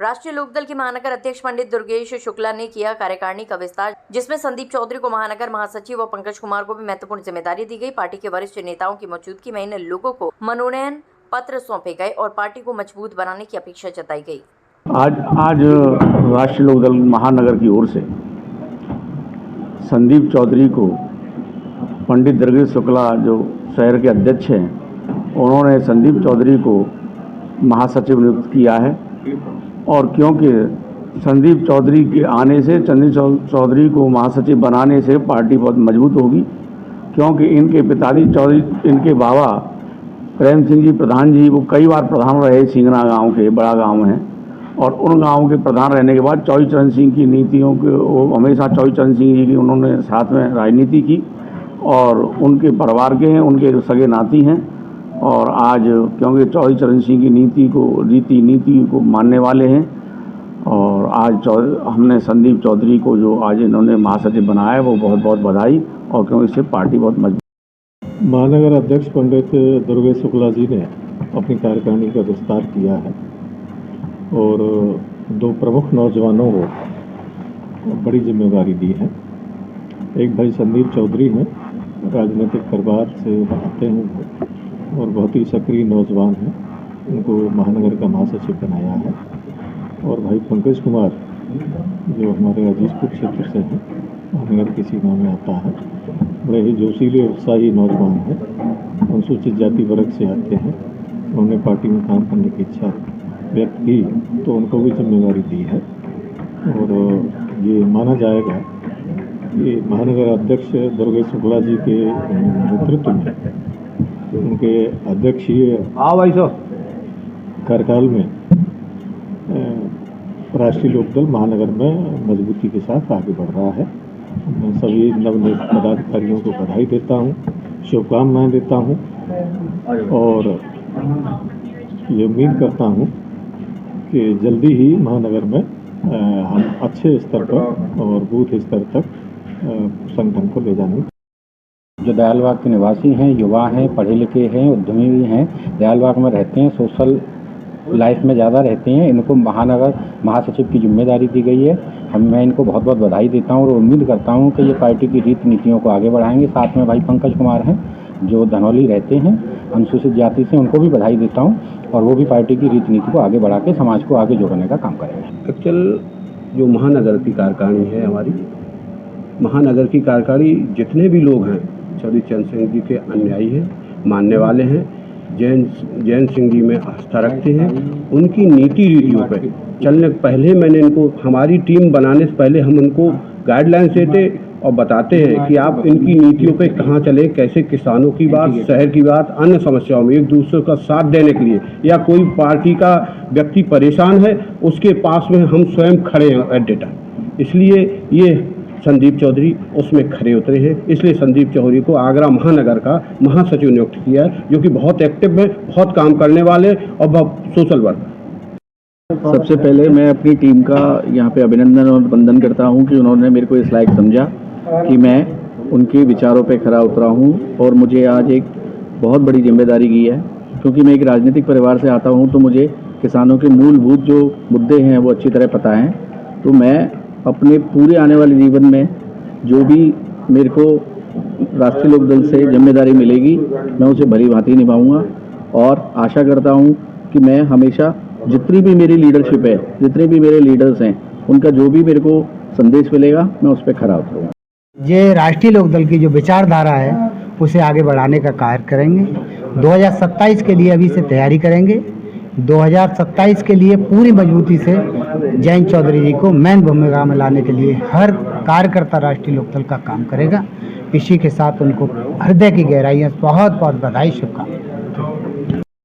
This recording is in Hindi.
राष्ट्रीय लोकदल के महानगर अध्यक्ष पंडित दुर्गेश शुक्ला ने किया कार्यकारिणी का विस्तार, जिसमें संदीप चौधरी को महानगर महासचिव और पंकज कुमार को भी महत्वपूर्ण जिम्मेदारी दी गई। पार्टी के वरिष्ठ नेताओं की मौजूदगी में इन लोगों को मनोनयन पत्र सौंपे गए और पार्टी को मजबूत बनाने की अपेक्षा जताई गई। आज राष्ट्रीय लोकदल महानगर की ओर से संदीप चौधरी को पंडित दुर्गेश शुक्ला जो शहर के अध्यक्ष हैं, उन्होंने संदीप चौधरी को महासचिव नियुक्त किया है। और क्योंकि संदीप चौधरी के आने से, संदीप चौधरी को महासचिव बनाने से पार्टी बहुत मजबूत होगी, क्योंकि इनके पिताजी चौधरी, इनके बाबा प्रेम सिंह जी प्रधान जी, वो कई बार प्रधान रहे सिंगना गांव के, बड़ा गांव है, और उन गांव के प्रधान रहने के बाद चौधरी चरण सिंह की नीतियों के, वो हमेशा चौधरी चरण सिंह जी की उन्होंने साथ में राजनीति की और उनके परिवार के हैं, उनके सगे नाती हैं। और आज क्योंकि चौधरी चरण सिंह की नीति को मानने वाले हैं, और आज हमने संदीप चौधरी को जो आज इन्होंने महासचिव बनाया है, वो बहुत बहुत बधाई। और क्योंकि इससे पार्टी बहुत मजबूत। महानगर अध्यक्ष पंडित दुर्गेश शुक्ला जी ने अपनी कार्यकारिणी का विस्तार किया है और दो प्रमुख नौजवानों को बड़ी जिम्मेदारी दी है। एक भाई संदीप चौधरी हैं, राजनीतिक परिवार से आते हैं और बहुत ही सक्रिय नौजवान हैं, उनको महानगर का महासचिव बनाया है। और भाई पंकज कुमार जो हमारे अजीजपुर क्षेत्र से हैं, महानगर की सीमा में आता है, बड़े ही जोशीले उत्साही नौजवान हैं, अनुसूचित जाति वर्ग से आते हैं। उन्होंने पार्टी में काम करने की इच्छा व्यक्त की तो उनको भी जिम्मेदारी दी है। और ये माना जाएगा कि महानगर अध्यक्ष दुर्गेश शुक्ला जी के नेतृत्व में, उनके अध्यक्षीय कार्यकाल में राष्ट्रीय लोकदल महानगर में मजबूती के साथ आगे बढ़ रहा है। मैं सभी नवनियुक्त पदाधिकारियों को बधाई देता हूँ, शुभकामनाएं देता हूँ और ये उम्मीद करता हूँ कि जल्दी ही महानगर में हम अच्छे स्तर पर और बूथ स्तर तक संगठन को ले जाने। जो दयालबाग के निवासी हैं, युवा हैं, पढ़े लिखे हैं, उद्यमी भी हैं, दयालबाग में रहते हैं, सोशल लाइफ में ज़्यादा रहते हैं, इनको महानगर महासचिव की जिम्मेदारी दी गई है। मैं इनको बहुत बहुत बधाई देता हूँ और उम्मीद करता हूँ कि ये पार्टी की रीति नीतियों को आगे बढ़ाएंगे। साथ में भाई पंकज कुमार हैं जो धनौली रहते हैं, अनुसूचित जाति से, उनको भी बधाई देता हूँ और वो भी पार्टी की रीति नीति को आगे बढ़ा के समाज को आगे जोड़ने का काम करेंगे। एक्चुअल जो महानगर की कार्यकारिणी है, हमारी महानगर की कार्यकारिणी जितने भी लोग हैं चौधरी चरण सिंह जी के अनुयायी हैं, मानने वाले हैं, जैन सिंह जी में आस्था रखते हैं, उनकी नीति रीतियों पर चलने पहले मैंने इनको, हमारी टीम बनाने से पहले हम उनको गाइडलाइंस देते और बताते हैं कि आप इनकी नीतियों पे कहाँ चले, कैसे किसानों की बात, शहर की बात, अन्य समस्याओं में एक दूसरे का साथ देने के लिए, या कोई पार्टी का व्यक्ति परेशान है उसके पास में हम स्वयं खड़े हैं एट द टाइम। इसलिए ये संदीप चौधरी उसमें खड़े उतरे हैं, इसलिए संदीप चौधरी को आगरा महानगर का महासचिव नियुक्त किया है, जो कि बहुत एक्टिव है, बहुत काम करने वाले और बहुत सोशल वर्क। सबसे पहले मैं अपनी टीम का यहाँ पे अभिनंदन और वंदन करता हूँ कि उन्होंने मेरे को इस लायक समझा कि मैं उनके विचारों पे खरा उतरा हूँ और मुझे आज एक बहुत बड़ी जिम्मेदारी की है। क्योंकि मैं एक राजनीतिक परिवार से आता हूँ तो मुझे किसानों के मूलभूत जो मुद्दे हैं वो अच्छी तरह पता हैं। तो मैं अपने पूरे आने वाले जीवन में जो भी मेरे को राष्ट्रीय लोकदल से जिम्मेदारी मिलेगी, मैं उसे भली भांति निभाऊंगा और आशा करता हूं कि मैं हमेशा जितनी भी मेरी लीडरशिप है, जितने भी मेरे लीडर्स हैं, उनका जो भी मेरे को संदेश मिलेगा मैं उस पर खरा उतरूंगा। ये राष्ट्रीय लोकदल की जो विचारधारा है उसे आगे बढ़ाने का कार्य करेंगे। 2027 के लिए अभी से तैयारी करेंगे। 2027 के लिए पूरी मजबूती से जैन चौधरी जी को मेन भूमिका में लाने के लिए हर कार्यकर्ता राष्ट्रीय लोकदल का काम करेगा। इसी के साथ उनको हृदय की गहराइयों से बहुत बहुत बधाई, शुभकामनाएं।